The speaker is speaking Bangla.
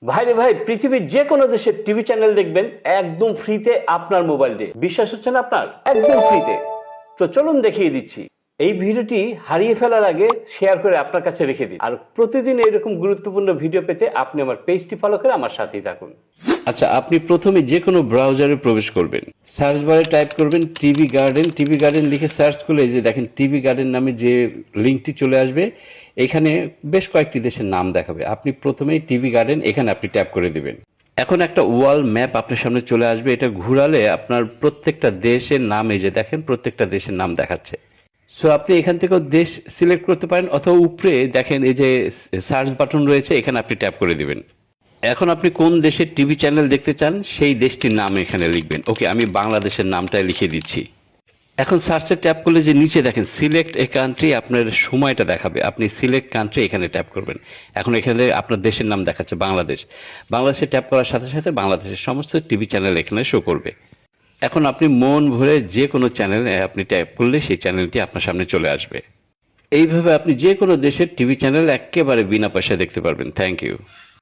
ভাইরে ভাই, পৃথিবীর যে কোনো দেশের টিভি চ্যানেল দেখবেন একদম ফ্রিতে আপনার মোবাইল দিয়ে। বিশ্বাস হচ্ছে না আপনার? একদম ফ্রিতে। তো চলুন দেখিয়ে দিচ্ছি। এই ভিডিওটি হারিয়ে ফেলার আগে শেয়ার করে আপনার কাছে রেখে দিন। আর প্রতিদিন এরকম গুরুত্বপূর্ণ ভিডিও পেতে আপনি আমার পেজটি ফলো করে আমার সাথেই থাকুন। আচ্ছা, আপনি প্রথমে যে কোনো ব্রাউজারে প্রবেশ করবেন, সার্চ বারে টাইপ করবেন টিভি গার্ডেন। টিভি গার্ডেন লিখে সার্চ করলে যে দেখেন টিভি গার্ডেন নামে যে লিঙ্কটি চলে আসবে, এখানে বেশ কয়েকটি দেশের নাম দেখাবে। আপনি প্রথমেই টিভি গার্ডেন এখানে আপনি ট্যাপ করে দিবেন। এখন একটা ওয়াল ম্যাপ আপনার সামনে চলে আসবে। এটা ঘুরালে আপনার প্রত্যেকটা দেশের নাম, এই যে দেখেন প্রত্যেকটা দেশের নাম দেখাচ্ছে। সো আপনি এখান থেকেও দেশ সিলেক্ট করতে পারেন, অথবা উপরে দেখেন এই যে সার্চ বাটন রয়েছে, এখানে আপনি ট্যাপ করে দিবেন। এখন আপনি কোন দেশের টিভি চ্যানেল দেখতে চান সেই দেশটির নাম এখানে লিখবেন। ওকে, আমি বাংলাদেশের নামটাই লিখে দিচ্ছি। এখন সার্চে ট্যাপ করলে যে নিচে দেখেন সিলেক্ট এ কান্ট্রি, আপনার সময়টা দেখাবে। আপনি সিলেক্ট কান্ট্রি এখানে ট্যাপ করবেন। এখন এখানে আপনার দেশের নাম দেখাচ্ছে বাংলাদেশ। বাংলাদেশে ট্যাপ করার সাথে সাথে বাংলাদেশের সমস্ত টিভি চ্যানেল এখানে শো করবে। এখন আপনি মন ভরে যে কোনো চ্যানেলে আপনি ট্যাপ করলে সেই চ্যানেলটি আপনার সামনে চলে আসবে। এইভাবে আপনি যে কোনো দেশের টিভি চ্যানেল একেবারে বিনা পয়সায় দেখতে পারবেন। Thank you.